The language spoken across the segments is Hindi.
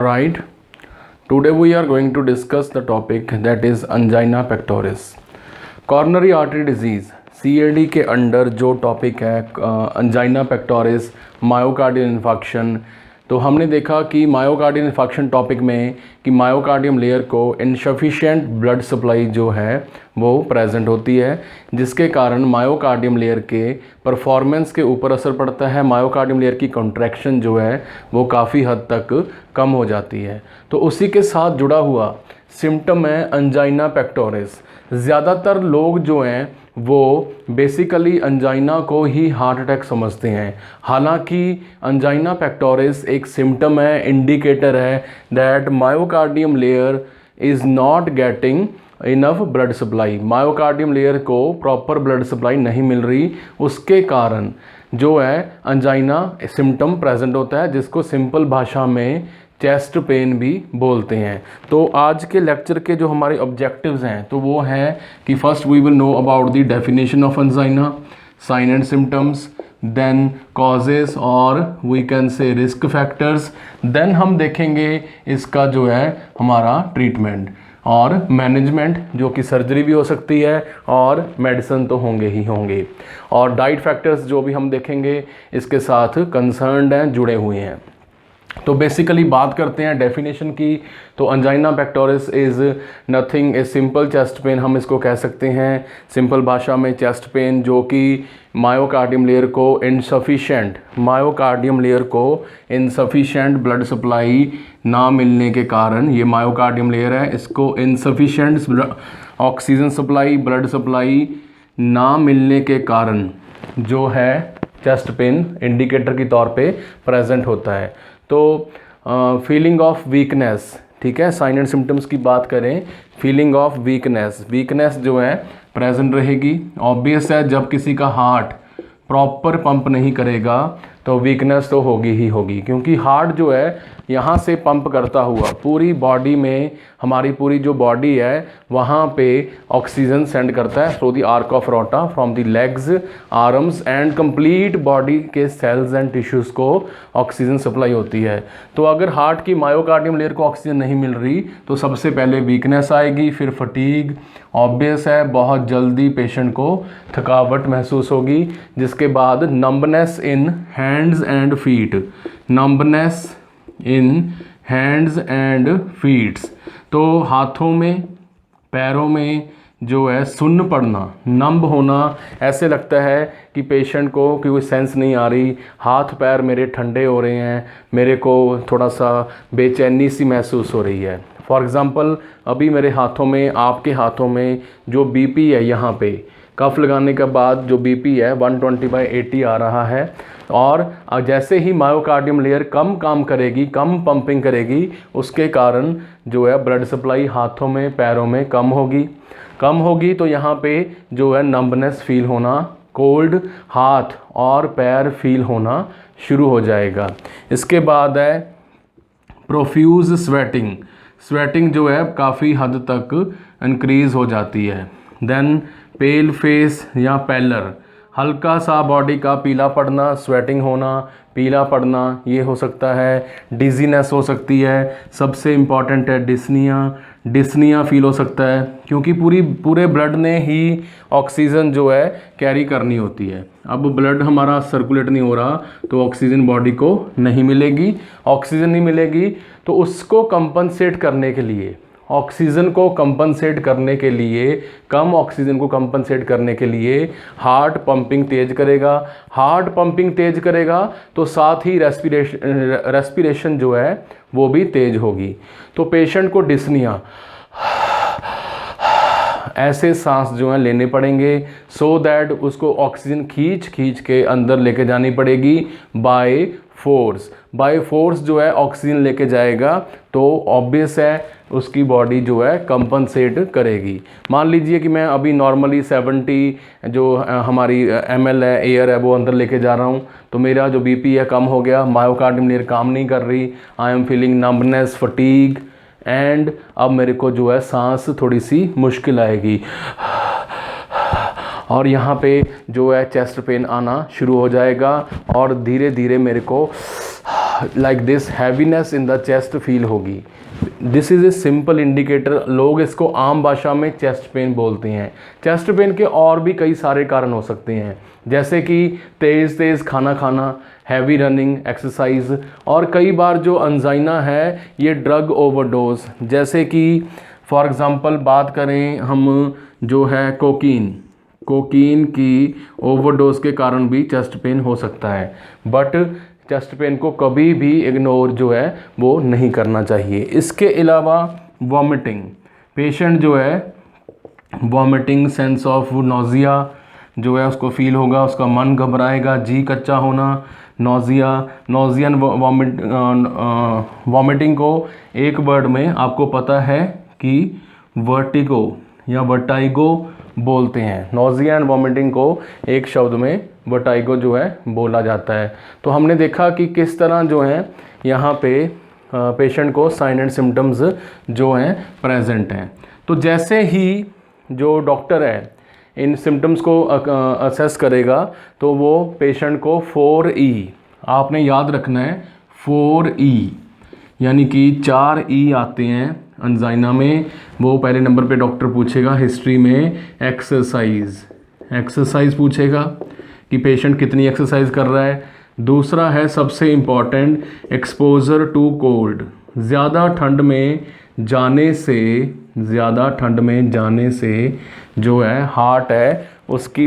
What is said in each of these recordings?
Right. Today we are going to discuss the topic that is angina pectoris. Coronary artery disease CAD के अंडर जो टॉपिक है angina pectoris, मायोकार्डियल इन्फेक्शन। तो हमने देखा कि मायोकार्डियल इन्फेक्शन टॉपिक में कि मायोकार्डियम लेयर को इनसफिशिएंट ब्लड सप्लाई जो है वो प्रेजेंट होती है, जिसके कारण मायोकार्डियम लेयर के परफॉर्मेंस के ऊपर असर पड़ता है। मायोकार्डियम लेयर की कॉन्ट्रैक्शन जो है वो काफ़ी हद तक कम हो जाती है। तो उसी के साथ जुड़ा हुआ सिम्टम है अंजाइना पेक्टोरिस। ज़्यादातर लोग जो हैं वो बेसिकली अंजाइना को ही हार्ट अटैक समझते हैं, हालांकि अंजाइना पेक्टोरिस एक सिम्टम है, इंडिकेटर है that myocardium layer is not getting enough blood supply. Myocardium layer को प्रॉपर ब्लड सप्लाई नहीं मिल रही, उसके कारण जो है अंजाइना सिम्टम प्रेजेंट होता है, जिसको सिंपल भाषा में चेस्ट पेन भी बोलते हैं। तो आज के लेक्चर के जो हमारे ऑब्जेक्टिव्स हैं तो वो हैं कि first we will know about the definition of angina, sign and symptoms, then causes और we can say risk factors, then हम देखेंगे इसका जो है हमारा ट्रीटमेंट और मैनेजमेंट, जो कि सर्जरी भी हो सकती है और मेडिसिन तो होंगे ही होंगे, और डाइट फैक्टर्स जो भी हम देखेंगे इसके साथ कंसर्न्ड हैं, जुड़े हुए हैं। तो बेसिकली बात करते हैं डेफिनेशन की। तो angina pectoris is nothing a simple chest pain, हम इसको कह सकते हैं सिंपल भाषा में चेस्ट पेन, जो कि मायोकार्डियम लेयर को इनसफिशिएंट ब्लड सप्लाई ना मिलने के कारण, ये मायोकार्डियम लेयर है, इसको insufficient oxygen supply, blood supply ना मिलने के कारण जो है चेस्ट पेन इंडिकेटर के तौर पे प्रेजेंट होता है। तो फीलिंग ऑफ वीकनेस, ठीक है, साइन एंड सिम्टम्स की बात करें, फीलिंग ऑफ वीकनेस जो है प्रेजेंट रहेगी। ऑब्वियस है, जब किसी का हार्ट प्रॉपर पंप नहीं करेगा तो वीकनेस तो होगी ही होगी, क्योंकि हार्ट जो है यहाँ से पंप करता हुआ पूरी बॉडी में, हमारी पूरी जो बॉडी है वहाँ पे ऑक्सीजन सेंड करता है थ्रू द आर्क ऑफ रोटा from the legs, arms and complete body के सेल्स एंड टिश्यूज़ को ऑक्सीजन सप्लाई होती है। तो अगर हार्ट की मायोकार्डियम लेयर को ऑक्सीजन नहीं मिल रही तो सबसे पहले वीकनेस आएगी, फिर फटीग, ऑब्वियस है बहुत जल्दी पेशेंट को थकावट महसूस होगी, जिसके बाद numbness in hands and feet, numbness in hands and feets, तो हाथों में पैरों में जो है सुन्न पड़ना, नंब होना, ऐसे लगता है कि पेशेंट को कि कोई सेंस नहीं आ रही, हाथ पैर मेरे ठंडे हो रहे हैं, मेरे को थोड़ा सा बेचैनी सी महसूस हो रही है। फॉर एग्ज़ाम्पल अभी मेरे हाथों में, आपके हाथों में जो बीपी है, यहाँ पे कफ लगाने के बाद जो बीपी है 120/80 आ रहा है, और जैसे ही मायोकार्डियम लेयर कम काम करेगी, कम पंपिंग करेगी, उसके कारण जो है ब्लड सप्लाई हाथों में पैरों में कम होगी तो यहाँ पे जो है नंबनेस फील होना, कोल्ड हाथ और पैर फील होना शुरू हो जाएगा। इसके बाद है प्रोफ्यूज स्वेटिंग जो है काफ़ी हद तक इंक्रीज़ हो जाती है। देन पेल फेस या पैलर, हल्का सा बॉडी का पीला पड़ना, स्वेटिंग होना, पीला पड़ना, ये हो सकता है। डिजीनेस हो सकती है, सबसे इम्पॉर्टेंट है डिस्निया फील हो सकता है, क्योंकि पूरे ब्लड ने ही ऑक्सीजन जो है कैरी करनी होती है। अब ब्लड हमारा सर्कुलेट नहीं हो रहा तो ऑक्सीजन बॉडी को नहीं मिलेगी, ऑक्सीजन नहीं मिलेगी तो उसको कंपनसेट करने के लिए, ऑक्सीजन को कंपनसेट करने के लिए, कम ऑक्सीजन को कंपनसेट करने के लिए हार्ट पंपिंग तेज करेगा तो साथ ही रेस्पिरेशन जो है वो भी तेज होगी। तो पेशेंट को डिस्निया, ऐसे सांस जो है लेने पड़ेंगे, सो दैट उसको ऑक्सीजन खींच के अंदर लेके जानी पड़ेगी बाय फोर्स जो है ऑक्सीजन लेके जाएगा तो ऑब्वियस है उसकी बॉडी जो है कंपनसेट करेगी। मान लीजिए कि मैं अभी नॉर्मली 70 जो हमारी ml है एयर है वो अंदर लेके जा रहा हूँ, तो मेरा जो बीपी है कम हो गया, मायोकार्डियम लेयर काम नहीं कर रही, I am feeling numbness, fatigue, and अब मेरे को जो है सांस थोड़ी सी मुश्किल आएगी और यहाँ पे जो है चेस्ट पेन आना शुरू हो जाएगा और धीरे धीरे मेरे को like this heaviness in the chest feel होगी। This is a simple indicator. लोग इसको आम भाषा में चेस्ट पेन बोलते हैं। चेस्ट पेन के और भी कई सारे कारण हो सकते हैं, जैसे कि तेज़ तेज़ खाना खाना, हैवी रनिंग, एक्सरसाइज, और कई बार जो अंजाइना है ये ड्रग ओवरडोज, जैसे कि फॉर एग्ज़ाम्पल बात करें हम जो है कोकीन की ओवरडोज के कारण भी चेस्ट पेन हो सकता है। बट चेस्ट पेन को कभी भी इग्नोर जो है वो नहीं करना चाहिए। इसके अलावा वॉमिटिंग, पेशेंट जो है वॉमिटिंग, सेंस ऑफ नोज़िया जो है उसको फील होगा, उसका मन घबराएगा, जी कच्चा होना, नोज़ियन वॉमिटिंग को एक वर्ड में आपको पता है कि वर्टिगो या वर्टाइगो बोलते हैं। नोज़िया एंड वॉमिटिंग को एक शब्द में वर्टाइगो जो है बोला जाता है। तो हमने देखा कि किस तरह जो है यहाँ पे पेशेंट को साइन एंड सिम्टम्स जो हैं प्रेजेंट हैं। तो जैसे ही जो डॉक्टर है इन सिम्टम्स को असेस करेगा तो वो पेशेंट को 4E आपने याद रखना है। 4E यानी कि 4 E आते हैं अंजाइना में। वो पहले नंबर पे डॉक्टर पूछेगा हिस्ट्री में एक्सरसाइज पूछेगा कि पेशेंट कितनी एक्सरसाइज कर रहा है। दूसरा है सबसे इम्पॉर्टेंट, एक्सपोजर टू कोल्ड। ज़्यादा ठंड में जाने से जो है हार्ट है उसकी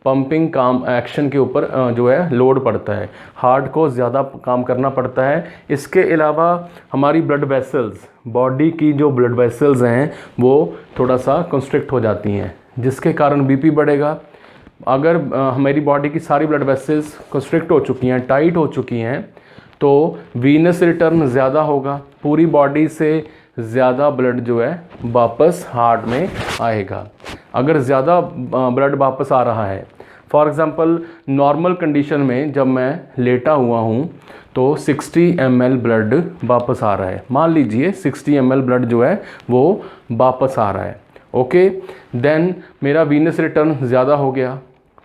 पंपिंग काम एक्शन के ऊपर जो है लोड पड़ता है, हार्ट को ज़्यादा काम करना पड़ता है। इसके अलावा हमारी ब्लड वेसल्स, बॉडी की जो ब्लड वेसल्स हैं वो थोड़ा सा कंस्ट्रिक्ट हो जाती हैं, जिसके कारण बीपी बढ़ेगा। अगर हमारी बॉडी की सारी ब्लड वेसल्स कंस्ट्रिक्ट हो चुकी हैं, टाइट हो चुकी हैं, तो वीनस रिटर्न ज़्यादा होगा, पूरी बॉडी से ज़्यादा ब्लड जो है वापस हार्ट में आएगा। अगर ज़्यादा ब्लड वापस आ रहा है, फॉर एग्ज़ाम्पल नॉर्मल कंडीशन में जब मैं लेटा हुआ हूँ तो 60 ml ब्लड वापस आ रहा है, मान लीजिए 60 ml ब्लड जो है वो वापस आ रहा है, ओके। देन मेरा वीनस रिटर्न ज़्यादा हो गया,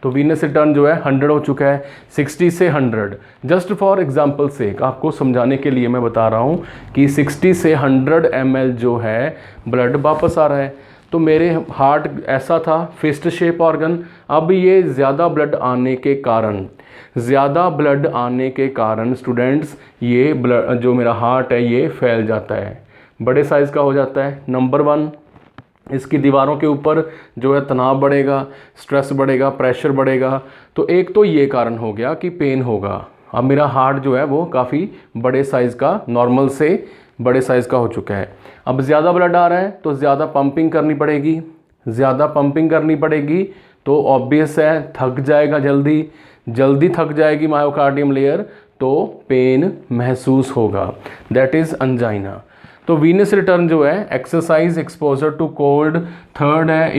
तो वीनस रिटर्न जो है 100 हो चुका है, 60 से 100। जस्ट फॉर एग्जांपल से आपको समझाने के लिए मैं बता रहा हूँ कि 60 से 100 ml जो है ब्लड वापस आ रहा है। तो मेरे हार्ट ऐसा था फिस्ट शेप ऑर्गन, अब ये ज़्यादा ब्लड आने के कारण स्टूडेंट्स ये ब्लड जो मेरा हार्ट है ये फैल जाता है, बड़े साइज़ का हो जाता है। नंबर 1, इसकी दीवारों के ऊपर जो है तनाव बढ़ेगा, स्ट्रेस बढ़ेगा, प्रेशर बढ़ेगा। तो एक तो ये कारण हो गया कि पेन होगा। अब मेरा हार्ट जो है वो काफ़ी बड़े साइज़ का, नॉर्मल से बड़े साइज़ का हो चुका है। अब ज़्यादा ब्लड आ रहा है तो ज़्यादा पंपिंग करनी पड़ेगी, तो ऑब्वियस है थक जाएगा, जल्दी थक जाएगी मायोकार्डियम लेयर, तो पेन महसूस होगा, दैट इज़ अंजाइना। तो वीनस रिटर्न जो है exercise, exposure to cold. Third है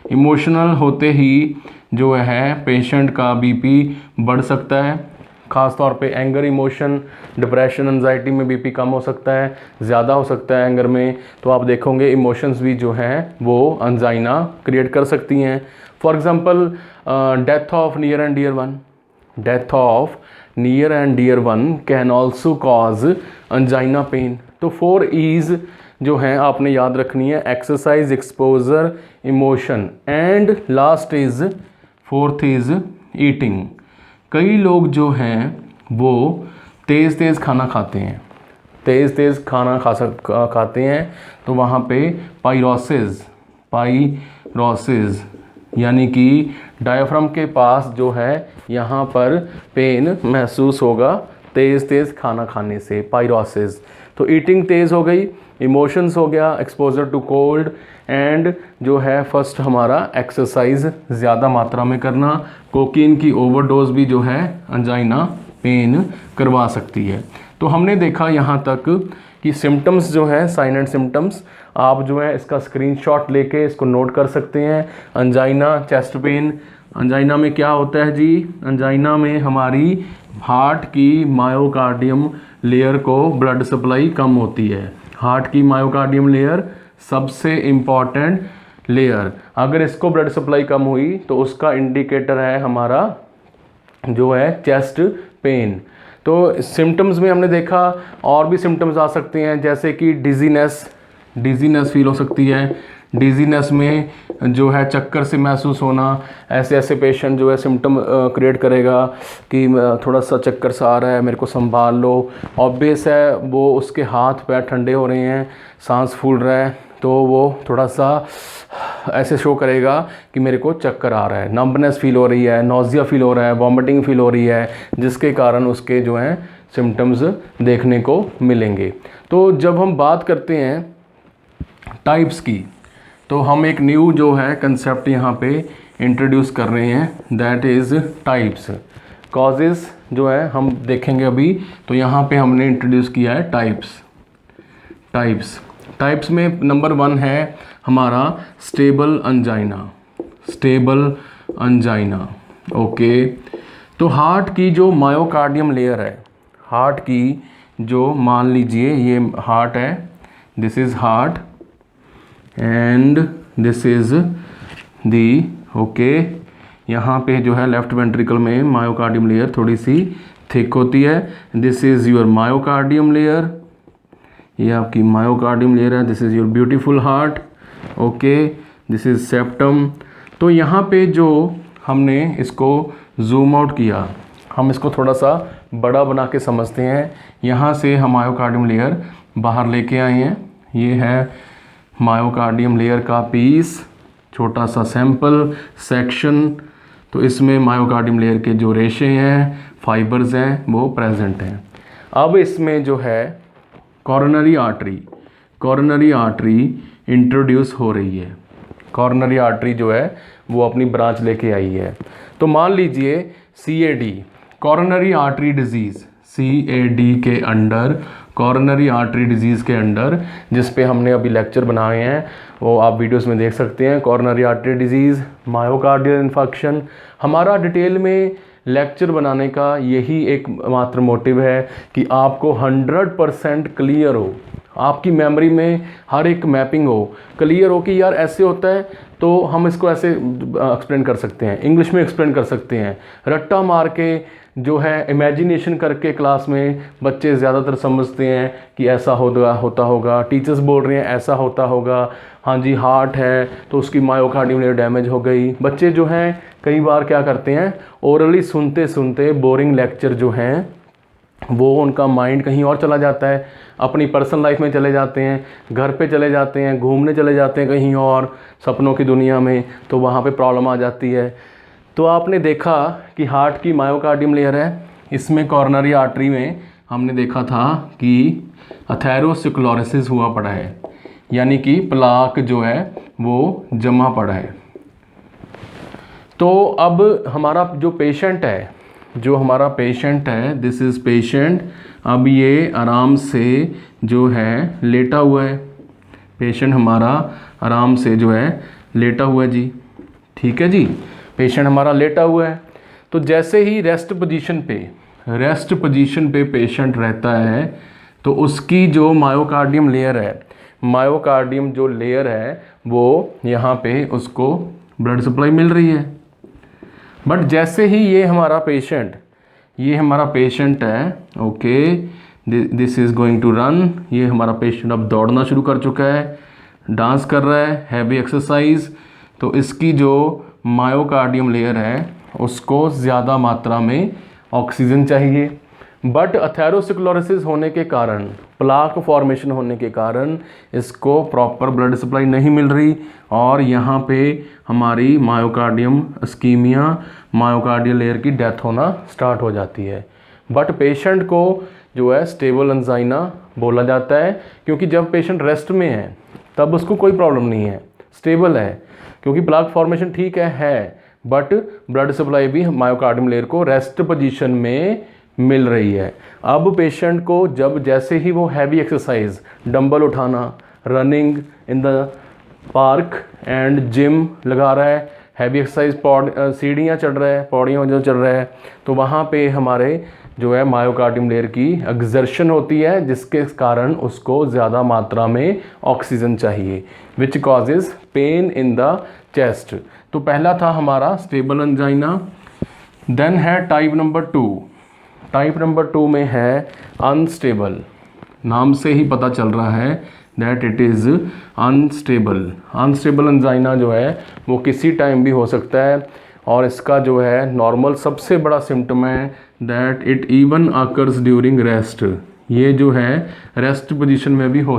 इमोशनल होते ही जो है पेशेंट का बीपी बढ़ सकता है, ख़ास तौर पे एंगर इमोशन, डिप्रेशन, एंजाइटी में बीपी कम हो सकता है, ज़्यादा हो सकता है एंगर में। तो आप देखोगे इमोशंस भी जो हैं वो अंजाइना क्रिएट कर सकती हैं। For example death of near and dear one can also cause angina pain. तो 4 E's जो हैं आपने याद रखनी है, exercise, exposure, emotion, and last is 4th is eating. कई लोग जो हैं वो तेज़ खाना खाते हैं, तो वहाँ पे पाइरोसिस यानी कि डायफ्राम के पास जो है यहाँ पर पेन महसूस होगा तेज़ खाना खाने से, पाइरोसिस। तो ईटिंग तेज़ हो गई, इमोशंस हो गया, एक्सपोजर टू कोल्ड, एंड जो है फर्स्ट हमारा एक्सरसाइज ज़्यादा मात्रा में करना। कोकीन की ओवरडोज भी जो है अंजाइना पेन करवा सकती है। तो हमने देखा यहाँ तक कि सिम्टम्स जो है, साइन एंड सिम्टम्स, आप जो है इसका स्क्रीनशॉट लेके इसको नोट कर सकते हैं। अंजाइना, चेस्ट पेन, अंजाइना में क्या होता है जी? अंजाइना में हमारी हार्ट की मायोकार्डियम लेयर को ब्लड सप्लाई कम होती है। हार्ट की मायोकार्डियम लेयर सबसे इम्पॉर्टेंट लेयर, अगर इसको ब्लड सप्लाई कम हुई तो उसका इंडिकेटर है हमारा जो है चेस्ट पेन। तो सिम्टम्स में हमने देखा और भी सिम्टम्स आ सकते हैं, जैसे कि डिजीनेस फील हो सकती है। डिजीनेस में जो है चक्कर से महसूस होना, ऐसे ऐसे पेशेंट जो है सिम्टम क्रिएट करेगा कि थोड़ा सा चक्कर सा आ रहा है, मेरे को संभाल लो। ऑब्वियस है वो उसके हाथ पैर ठंडे हो रहे हैं, सांस फूल रहा है, तो वो थोड़ा सा ऐसे शो करेगा कि मेरे को चक्कर आ रहा है। नंबनेस फील हो रही है, नोजिया फील हो रहा है, वॉमिटिंग फील हो रही है, जिसके कारण उसके जो हैं सिम्टम्स देखने को मिलेंगे। तो जब हम बात करते हैं टाइप्स की, तो हम एक न्यू जो है कंसेप्ट यहाँ पे इंट्रोड्यूस कर रहे हैं, दैट इज़ टाइप्स। कॉजेज़ जो है हम देखेंगे अभी, तो यहाँ पे हमने इंट्रोड्यूस किया है टाइप्स में नंबर 1 है हमारा स्टेबल अंजाइना। ओके, तो हार्ट की जो मायोकार्डियम लेयर है, हार्ट की जो, मान लीजिए ये हार्ट है, this is heart and this is the, okay, यहाँ पे जो है लेफ्ट वेंट्रिकल में मायोकार्डियम लेयर थोड़ी सी थिक होती है। This is your myocardium layer, ये आपकी मायोकार्डियम लेयर है। This is your beautiful heart, okay, this is septum. तो यहाँ पे जो हमने इसको जूम आउट किया, हम इसको थोड़ा सा बड़ा बना के समझते हैं। यहाँ से हम मायोकार्डियम लेयर बाहर लेके आए हैं, ये है मायोकार्डियम लेयर का पीस, छोटा सा सैंपल सेक्शन। तो इसमें मायोकार्डियम लेयर के जो रेशे हैं, फाइबर्स हैं, वो प्रेजेंट हैं। अब इसमें जो है कोरोनरी आर्टरी इंट्रोड्यूस हो रही है। कोरोनरी आर्टरी जो है वो अपनी ब्रांच लेके आई है। तो मान लीजिए CAD, coronary artery disease, CAD के अंडर, कोरोनरी आर्टरी डिजीज़ के अंडर, जिस पे हमने अभी लेक्चर बनाए हैं, वो आप वीडियोस में देख सकते हैं। Coronary artery disease, myocardial infection. हमारा डिटेल में लेक्चर बनाने का यही एक मात्र मोटिव है कि आपको 100% क्लियर हो, आपकी मेमोरी में हर एक मैपिंग हो, क्लियर हो कि यार ऐसे होता है, तो हम इसको ऐसे एक्सप्लेन कर सकते हैं, इंग्लिश में एक्सप्लेन कर सकते हैं। रट्टा मार के जो है इमेजिनेशन करके क्लास में बच्चे ज़्यादातर समझते हैं कि ऐसा होता होगा, टीचर्स बोल रहे हैं ऐसा होता होगा, हाँ जी हार्ट है तो उसकी मायोकार्डियम लेयर डैमेज हो गई। बच्चे जो हैं कई बार क्या करते हैं, ओरली सुनते सुनते बोरिंग लेक्चर जो हैं वो उनका माइंड कहीं और चला जाता है, अपनी पर्सनल लाइफ में चले जाते हैं, घर पे चले जाते हैं, घूमने चले जाते हैं कहीं और सपनों की दुनिया में, तो वहाँ पे प्रॉब्लम आ जाती है। तो आपने देखा कि हार्ट की मायोकार्डियम लेयर है, इसमें कोरोनरी आर्टरी में हमने देखा था कि अथेरोस्क्लेरोसिस हुआ पड़ा है, यानी कि प्लाक जो है वो जमा पड़ा है। तो अब हमारा जो पेशेंट है, दिस इज़ पेशेंट, अब ये आराम से जो है लेटा हुआ है, पेशेंट हमारा आराम से जो है लेटा हुआ है जी, ठीक है जी, पेशेंट हमारा लेटा हुआ है। तो जैसे ही रेस्ट पोजीशन पे पेशेंट रहता है, तो उसकी जो मायोकार्डियम लेयर है, मायोकार्डियम जो लेयर है वो यहाँ पे उसको ब्लड सप्लाई मिल रही है। बट जैसे ही ये हमारा पेशेंट है, okay, this is going to run, ये हमारा पेशेंट अब दौड़ना शुरू कर चुका है, डांस कर रहा है, हैवी एक्सरसाइज। तो इसकी जो मायोकार्डियम लेयर है उसको ज़्यादा मात्रा में ऑक्सीजन चाहिए, बट अथेरोस्क्लेरोसिस होने के कारण, प्लाक फॉर्मेशन होने के कारण इसको प्रॉपर ब्लड सप्लाई नहीं मिल रही, और यहाँ पे हमारी मायोकार्डियम इस्कीमिया, मायोकार्डियल लेयर की डेथ होना स्टार्ट हो जाती है। बट पेशेंट को जो है स्टेबल एंजाइना बोला जाता है, क्योंकि जब पेशेंट रेस्ट में है तब उसको कोई प्रॉब्लम नहीं है, स्टेबल है, क्योंकि प्लाक फॉर्मेशन ठीक है, बट ब्लड सप्लाई भी मायोकार्डियम लेयर को रेस्ट पोजीशन में मिल रही है। अब पेशेंट को जैसे ही वो हैवी एक्सरसाइज, डंबल उठाना, running in the park and gym लगा रहा है, हैवी एक्सरसाइज, सीढ़ियाँ चढ़ रहा है, पौड़ियाँ जो चढ़ रहा है, तो वहाँ पे हमारे जो है मायोकार्डियम लेयर की एक्सर्शन होती है, जिसके कारण उसको ज़्यादा मात्रा में ऑक्सीजन चाहिए, which causes pain in the chest. तो पहला था हमारा स्टेबल एंजाइना, देन है टाइप नंबर 2। टाइप नंबर 2 में है अनस्टेबल। नाम से ही पता चल रहा है that it is unstable. Unstable angina जो है वो किसी टाइम भी हो सकता है, और इसका जो है नॉर्मल सबसे बड़ा सिम्टम है that it even occurs during rest. ये जो है रेस्ट पोजीशन में भी हो